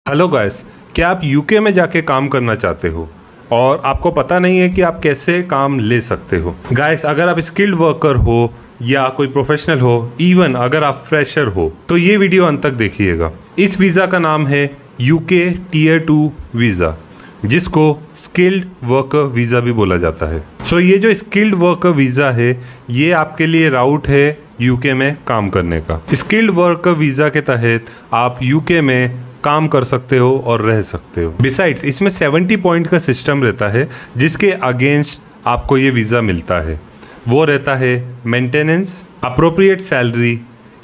Hello guys, क्या आप UK में जाके काम करना चाहते हो और आपको पता नहीं है कि आप कैसे काम ले सकते हो? गाइस, अगर आप स्किल्ड वर्कर हो या कोई प्रोफेशनल हो, इवन अगर आप फ्रेशर हो, तो ये वीडियो अंत तक देखिएगा। इस वीज़ा का नाम है यूके टीयर 2 वीज़ा, जिसको स्किल्ड वर्कर वीज़ा भी बोला जाता है। सो ये जो स्किल्ड वर्कर वीज़ा है, ये आपके लिए राउट है यूके में काम करने का। स्किल्ड वर्कर वीज़ा के तहत आप यूके में काम कर सकते हो और रह सकते हो। बिसाइड्स, इसमें 70 पॉइंट का सिस्टम रहता है जिसके अगेंस्ट आपको ये वीज़ा मिलता है। वो रहता है maintenance, appropriate salary,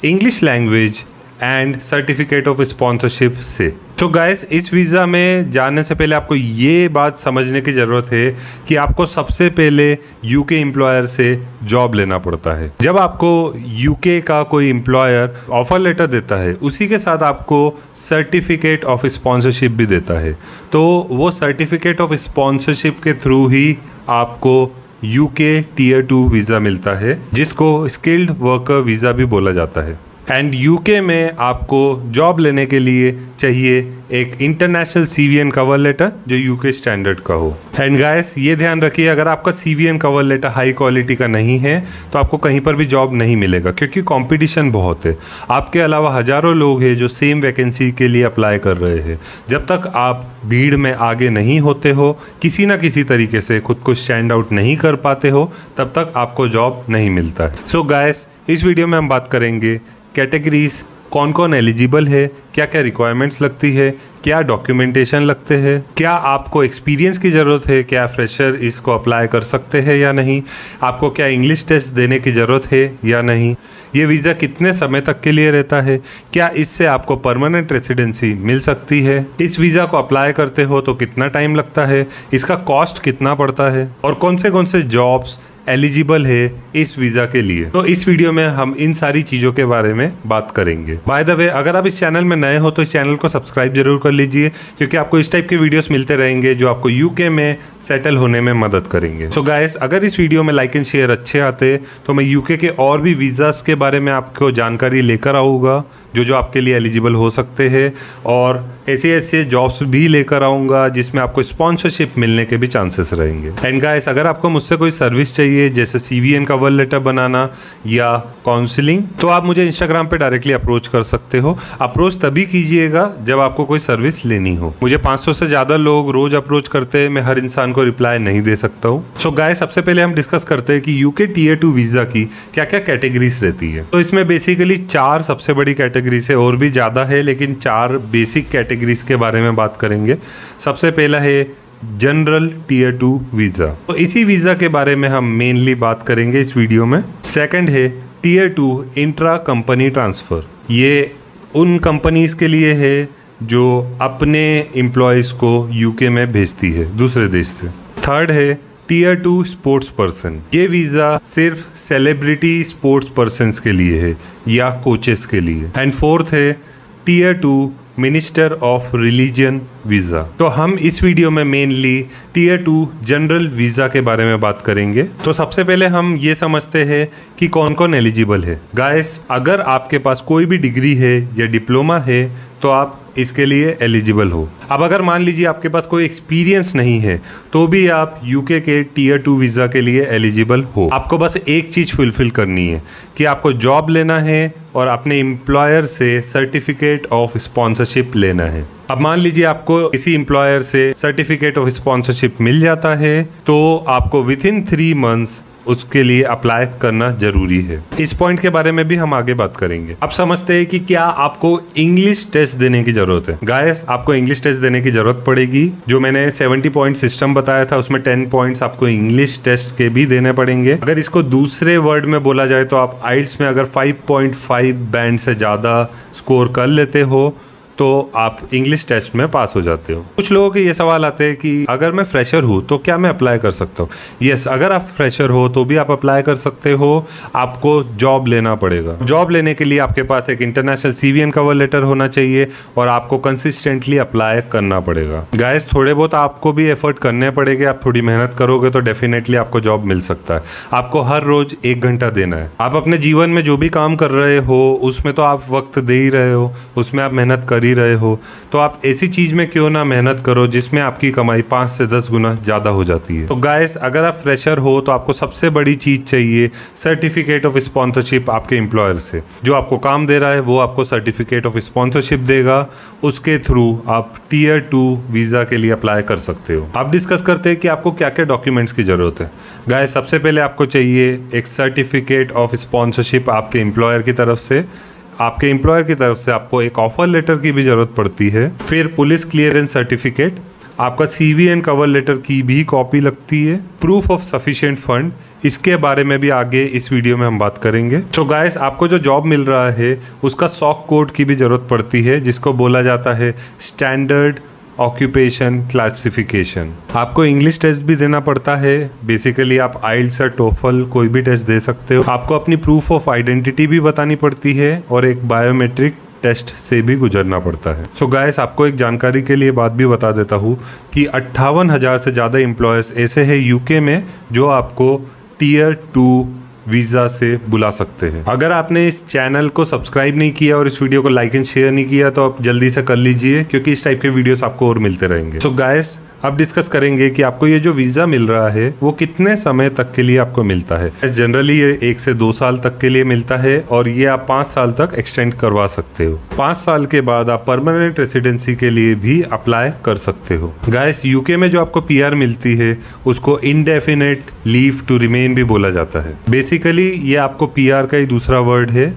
English language and certificate of sponsorship से। तो गाइस, इस वीज़ा में जाने से पहले आपको ये बात समझने की ज़रूरत है कि आपको सबसे पहले यूके एम्प्लॉयर से जॉब लेना पड़ता है। जब आपको यूके का कोई एम्प्लॉयर ऑफर लेटर देता है, उसी के साथ आपको सर्टिफिकेट ऑफ स्पॉन्सरशिप भी देता है। तो वो सर्टिफिकेट ऑफ स्पॉन्सरशिप के थ्रू ही आपको यूके टीयर 2 वीज़ा मिलता है, जिसको स्किल्ड वर्कर वीज़ा भी बोला जाता है। एंड यूके में आपको जॉब लेने के लिए चाहिए एक इंटरनेशनल CVN कवर लेटर जो यूके स्टैंडर्ड का हो। एंड गाइस, ये ध्यान रखिए, अगर आपका CVN cover letter high quality का नहीं है तो आपको कहीं पर भी जॉब नहीं मिलेगा, क्योंकि कंपटीशन बहुत है। आपके अलावा हज़ारों लोग हैं जो सेम वैकेंसी के लिए अप्लाई कर रहे हैं। जब तक आप भीड़ में आगे नहीं होते हो, किसी ना किसी तरीके से खुद को स्टैंड आउट नहीं कर पाते हो, तब तक आपको जॉब नहीं मिलता है। सो गाइस, इस वीडियो में हम बात करेंगे कैटेगरीज, कौन कौन एलिजिबल है, क्या क्या रिक्वायरमेंट्स लगती है, क्या डॉक्यूमेंटेशन लगते हैं, क्या आपको एक्सपीरियंस की ज़रूरत है, क्या फ्रेशर इसको अप्लाई कर सकते हैं या नहीं, आपको क्या इंग्लिश टेस्ट देने की ज़रूरत है या नहीं, ये वीज़ा कितने समय तक के लिए रहता है, क्या इससे आपको परमानेंट रेसिडेंसी मिल सकती है, इस वीज़ा को अप्लाई करते हो तो कितना टाइम लगता है, इसका कॉस्ट कितना पड़ता है, और कौन से जॉब्स एलिजिबल है इस वीज़ा के लिए। तो इस वीडियो में हम इन सारी चीज़ों के बारे में बात करेंगे। बाय द वे, अगर आप इस चैनल में नए हो तो इस चैनल को सब्सक्राइब जरूर कर लीजिए, क्योंकि आपको इस टाइप के वीडियोस मिलते रहेंगे जो आपको यूके में सेटल होने में मदद करेंगे। सो गाइस, अगर इस वीडियो में लाइक एंड शेयर अच्छे आते तो मैं यूके के और भी वीज़ास के बारे में आपको जानकारी लेकर आऊँगा जो आपके लिए एलिजिबल हो सकते हैं, और ऐसे जॉब्स भी लेकर आऊँगा जिसमें आपको स्पॉन्सरशिप मिलने के भी चांसेस रहेंगे। एंड गाइस, अगर आपको मुझसे कोई सर्विस चाहिए जैसे CVN कवर लेटर बनाना या काउंसलिंग, तो आप मुझे इंस्टाग्राम पे डायरेक्टली अप्रोच कर सकते हो। अप्रोच तभी कीजिएगा जब आपको कोई सर्विस लेनी हो। मुझे 500 से ज़्यादा लोग रोज अप्रोच करते हैं, मैं हर इंसान को रिप्लाई नहीं दे सकता हूँ। सो गाइस, सबसे पहले हम डिस्कस करते हैं कि यूके टीयर 2 वीज़ा की क्या क्या कैटेगरीज रहती है। तो इसमें बेसिकली 4 सबसे बड़ी कैटेगरी से, और भी ज़्यादा है लेकिन 4 बेसिक कैटेगरीज के बारे में बात करेंगे। सबसे पहला है जनरल टीयर 2 वीज़ा, तो इसी वीज़ा के बारे में हम मेनली बात करेंगे इस वीडियो में। सेकंड है टीयर 2 इंट्रा कंपनी ट्रांसफ़र, ये उन कंपनीज के लिए है जो अपने एम्प्लॉयज़ को यूके में भेजती है दूसरे देश से। थर्ड है टीयर 2 स्पोर्ट्स पर्सन, ये वीज़ा सिर्फ सेलिब्रिटी स्पोर्ट्स पर्सन्स के लिए है या कोचेस के लिए। एंड फोर्थ है tier 2 minister of religion visa. तो हम इस वीडियो में मेनली टीयर 2 जनरल वीज़ा के बारे में बात करेंगे। तो सबसे पहले हम ये समझते हैं कि कौन कौन एलिजिबल है। गाइस, अगर आपके पास कोई भी डिग्री है या डिप्लोमा है तो आप इसके लिए एलिजिबल हो। अब अगर मान लीजिए आपके पास कोई एक्सपीरियंस नहीं है तो भी आप यूके के टीयर 2 वीज़ा के लिए एलिजिबल हो। आपको बस एक चीज़ फुलफिल करनी है कि आपको जॉब लेना है और अपने एम्प्लॉयर से सर्टिफिकेट ऑफ स्पॉन्सरशिप लेना है। अब मान लीजिए आपको किसी एम्प्लॉयर से सर्टिफिकेट ऑफ स्पॉन्सरशिप मिल जाता है तो आपको विथिन 3 मंथ्स उसके लिए अप्लाई करना जरूरी है। इस पॉइंट के बारे में भी हम आगे बात करेंगे। अब समझते हैं कि क्या आपको इंग्लिश टेस्ट देने की जरूरत है। गाइस, आपको इंग्लिश टेस्ट देने की जरूरत पड़ेगी। जो मैंने 70 पॉइंट सिस्टम बताया था उसमें 10 पॉइंट्स आपको इंग्लिश टेस्ट के भी देने पड़ेंगे। अगर इसको दूसरे वर्ड में बोला जाए तो आप आइल्स में अगर 5.5 बैंड से ज़्यादा स्कोर कर लेते हो तो आप इंग्लिश टेस्ट में पास हो जाते हो। कुछ लोगों के ये सवाल आते हैं कि अगर मैं फ्रेशर हूँ तो क्या मैं अप्लाई कर सकता हूँ? यस, अगर आप फ्रेशर हो तो भी आप अप्लाई कर सकते हो। आपको जॉब लेना पड़ेगा। जॉब लेने के लिए आपके पास एक इंटरनेशनल CVN कवर लेटर होना चाहिए और आपको कंसिस्टेंटली अप्लाई करना पड़ेगा। गाइस, थोड़े बहुत आपको भी एफर्ट करने पड़ेंगे। आप थोड़ी मेहनत करोगे तो डेफिनेटली आपको जॉब मिल सकता है। आपको हर रोज 1 घंटा देना है। आप अपने जीवन में जो भी काम कर रहे हो उसमें तो आप वक्त दे ही रहे हो, उसमें आप मेहनत कर कर ही रहे हो तो आप ऐसी चीज़ में क्यों ना मेहनत करो जिसमें आपकी कमाई 5 से 10 गुना ज़्यादा हो जाती है। तो गाइस, अगर आप फ्रेशर हो तो आपको सबसे बड़ी चीज़ चाहिए सर्टिफिकेट ऑफ स्पॉन्सरशिप आपके एम्प्लॉयर से। जो आपको काम दे रहा है वो आपको सर्टिफिकेट ऑफ स्पॉन्सरशिप देगा, उसके थ्रू आप Tier 2 वीज़ा के लिए अप्लाई कर सकते हो। आप डिस्कस करते हैं कि आपको क्या क्या डॉक्यूमेंट्स की ज़रूरत है। गाइस, सबसे पहले आपको चाहिए एक सर्टिफिकेट ऑफ स्पॉन्सरशिप आपके एम्प्लॉयर की तरफ से। आपके एम्प्लॉयर की तरफ से आपको एक ऑफर लेटर की भी ज़रूरत पड़ती है। फिर पुलिस क्लियरेंस सर्टिफिकेट, आपका CV एंड कवर लेटर की भी कॉपी लगती है। प्रूफ ऑफ सफिशिएंट फंड, इसके बारे में भी आगे इस वीडियो में हम बात करेंगे। तो गाइस, आपको जो जॉब मिल रहा है उसका SOC कोड की भी ज़रूरत पड़ती है, जिसको बोला जाता है स्टैंडर्ड ऑक्यूपेशन क्लासिफिकेशन। आपको इंग्लिश टेस्ट भी देना पड़ता है। बेसिकली आप IELTS या TOEFL कोई भी टेस्ट दे सकते हो। आपको अपनी प्रूफ ऑफ आइडेंटिटी भी बतानी पड़ती है और एक बायोमेट्रिक टेस्ट से भी गुजरना पड़ता है। सो गाइस, आपको एक जानकारी के लिए बात भी बता देता हूँ कि 58,000 से ज़्यादा एम्प्लॉयर्स ऐसे हैं UK में जो आपको Tier 2 वीज़ा से बुला सकते हैं। अगर आपने इस चैनल को सब्सक्राइब नहीं किया और इस वीडियो को लाइक एंड शेयर नहीं किया तो आप जल्दी से कर लीजिए, क्योंकि इस टाइप के वीडियोस आपको और मिलते रहेंगे। सो गाइस, अब डिस्कस करेंगे कि आपको ये जो वीज़ा मिल रहा है वो कितने समय तक के लिए आपको मिलता है। जनरली ये 1 से 2 साल तक के लिए मिलता है और ये आप 5 साल तक एक्सटेंड करवा सकते हो। 5 साल के बाद आप परमानेंट रेसिडेंसी के लिए भी अप्लाई कर सकते हो। गाइस, UK में जो आपको PR मिलती है उसको इंडेफिनेट लीव टू रिमेन भी बोला जाता है। बेसिकली ये आपको PR का ही दूसरा वर्ड है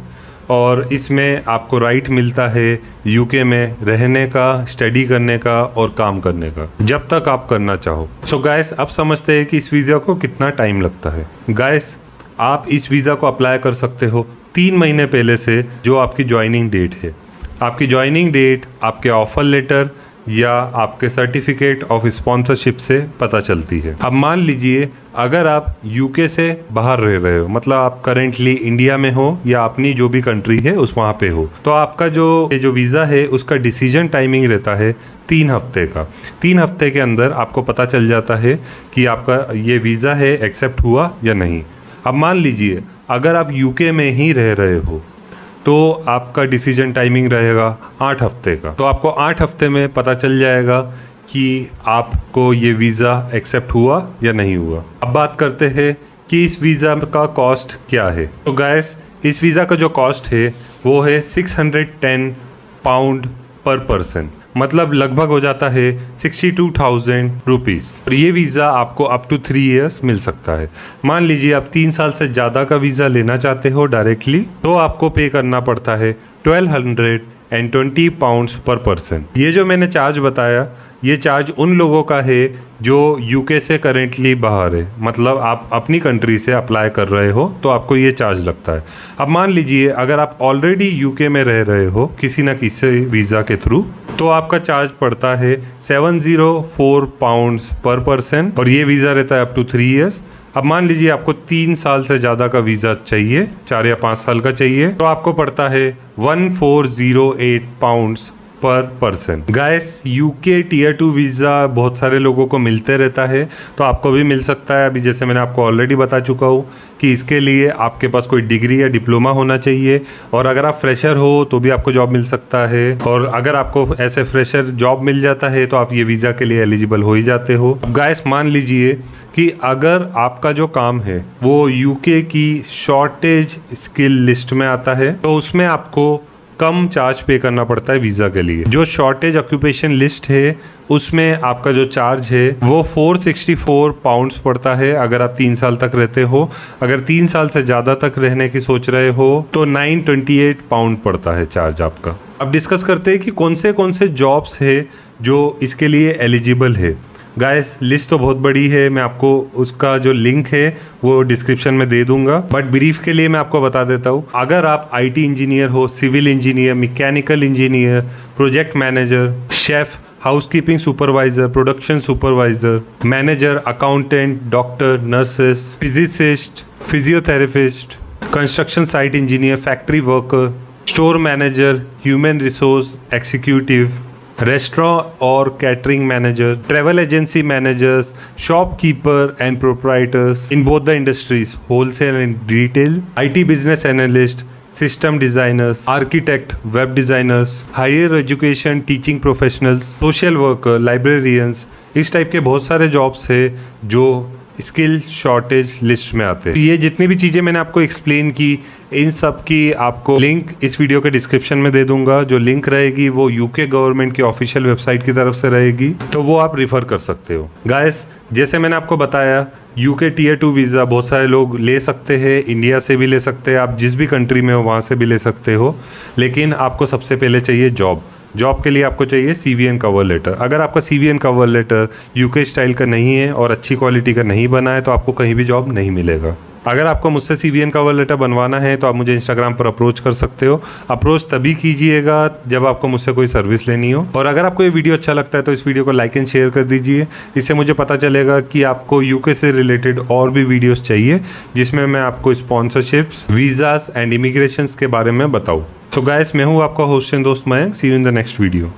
और इसमें आपको राइट मिलता है UK में रहने का, स्टडी करने का और काम करने का, जब तक आप करना चाहो। सो गाइस, अब समझते हैं कि इस वीज़ा को कितना टाइम लगता है। गाइस, आप इस वीज़ा को अप्लाई कर सकते हो 3 महीने पहले से, जो आपकी ज्वाइनिंग डेट है। आपकी ज्वाइनिंग डेट आपके ऑफर लेटर या आपके सर्टिफिकेट ऑफ स्पॉन्सरशिप से पता चलती है। अब मान लीजिए अगर आप UK से बाहर रह रहे हो, मतलब आप करेंटली इंडिया में हो या अपनी जो भी कंट्री है उस वहाँ पे हो, तो आपका जो वीज़ा है उसका डिसीजन टाइमिंग रहता है 3 हफ्ते का। 3 हफ्ते के अंदर आपको पता चल जाता है कि आपका ये वीज़ा है एक्सेप्ट हुआ या नहीं। अब मान लीजिए अगर आप UK में ही रह रहे हो तो आपका डिसीजन टाइमिंग रहेगा 8 हफ्ते का। तो आपको 8 हफ्ते में पता चल जाएगा कि आपको ये वीज़ा एक्सेप्ट हुआ या नहीं हुआ। अब बात करते हैं कि इस वीज़ा का कॉस्ट क्या है। तो गाइस, इस वीज़ा का जो कॉस्ट है वो है 610 पाउंड पर पर्सन, मतलब लगभग हो जाता है 62,000 रुपीज़। और ये वीज़ा आपको अप टू 3 इयर्स मिल सकता है। मान लीजिए आप 3 साल से ज़्यादा का वीज़ा लेना चाहते हो डायरेक्टली, तो आपको पे करना पड़ता है 1220 पाउंड्स पर पर्सन। ये जो मैंने चार्ज बताया, ये चार्ज उन लोगों का है जो UK से करेंटली बाहर है, मतलब आप अपनी कंट्री से अप्लाई कर रहे हो तो आपको ये चार्ज लगता है। अब मान लीजिए अगर आप ऑलरेडी UK में रह रहे हो किसी न किसी वीज़ा के थ्रू, तो आपका चार्ज पड़ता है 704 पाउंड्स पर पर्सन और ये वीज़ा रहता है अप टू 3 इयर्स। अब मान लीजिए आपको 3 साल से ज़्यादा का वीज़ा चाहिए, 4 या 5 साल का चाहिए, तो आपको पड़ता है 1408 पाउंड्स पर person. Guys, UK Tier 2 visa बहुत सारे लोगों को मिलते रहता है, तो आपको भी मिल सकता है। अभी जैसे मैंने आपको ऑलरेडी बता चुका हूँ कि इसके लिए आपके पास कोई डिग्री या डिप्लोमा होना चाहिए, और अगर आप फ्रेशर हो तो भी आपको जॉब मिल सकता है। और अगर आपको ऐसे फ्रेशर जॉब मिल जाता है तो आप ये वीज़ा के लिए एलिजिबल हो ही जाते हो। अब गाइस, मान लीजिए कि अगर आपका जो काम है वो UK की शॉर्टेज स्किल लिस्ट में आता है, तो उसमें आपको कम चार्ज पे करना पड़ता है वीज़ा के लिए। जो शॉर्टेज ऑक्यूपेशन लिस्ट है उसमें आपका जो चार्ज है वो 464 पाउंड्स पड़ता है अगर आप 3 साल तक रहते हो। अगर 3 साल से ज़्यादा तक रहने की सोच रहे हो तो 928 पाउंड पड़ता है चार्ज आपका। अब डिस्कस करते हैं कि कौन से जॉब्स है जो इसके लिए एलिजिबल है। गाइस, लिस्ट तो बहुत बड़ी है, मैं आपको उसका जो लिंक है वो डिस्क्रिप्शन में दे दूंगा, बट ब्रीफ के लिए मैं आपको बता देता हूँ। अगर आप IT इंजीनियर हो, civil engineer, mechanical engineer, project manager, chef, housekeeping supervisor, production supervisor, manager, accountant, doctor, nurses, physicist, physiotherapist, construction site engineer, factory worker, store manager, human resource executive, restaurant और catering manager, travel agency managers, shopkeeper and proprietors in both the industries, wholesale and retail, IT business analyst, system designers, architect, web designers, higher education teaching professionals, social worker, librarians, इस type के बहुत सारे jobs है जो skill shortage list में आते हैं। ये जितनी भी चीज़ें मैंने आपको एक्सप्लेन की, इन सब की आपको लिंक इस वीडियो के डिस्क्रिप्शन में दे दूंगा। जो लिंक रहेगी वो यूके गवर्नमेंट की ऑफिशियल वेबसाइट की तरफ से रहेगी, तो वो आप रिफ़र कर सकते हो। गाइस, जैसे मैंने आपको बताया, यूके टीयर 2 वीज़ा बहुत सारे लोग ले सकते हैं, इंडिया से भी ले सकते हैं, आप जिस भी कंट्री में हो वहाँ से भी ले सकते हो, लेकिन आपको सबसे पहले चाहिए जॉब के लिए आपको चाहिए CV एंड कवर लेटर। अगर आपका CV and cover letter UK style का नहीं है और अच्छी क्वालिटी का नहीं बना है तो आपको कहीं भी जॉब नहीं मिलेगा। अगर आपको मुझसे CV एंड कवर लेटर बनवाना है तो आप मुझे इंस्टाग्राम पर अप्रोच कर सकते हो। अप्रोच तभी कीजिएगा जब आपको मुझसे कोई सर्विस लेनी हो। और अगर आपको ये वीडियो अच्छा लगता है तो इस वीडियो को लाइक एंड शेयर कर दीजिए। इससे मुझे पता चलेगा कि आपको यूके से रिलेटेड और भी वीडियोस चाहिए जिसमें मैं आपको स्पॉन्सरशिप्स, वीज़ास एंड इमिग्रेशंस के बारे में बताऊँ। तो गाइस, मैं हूँ आपका होस्ट एंड दोस्त Mayank. See you in the next video.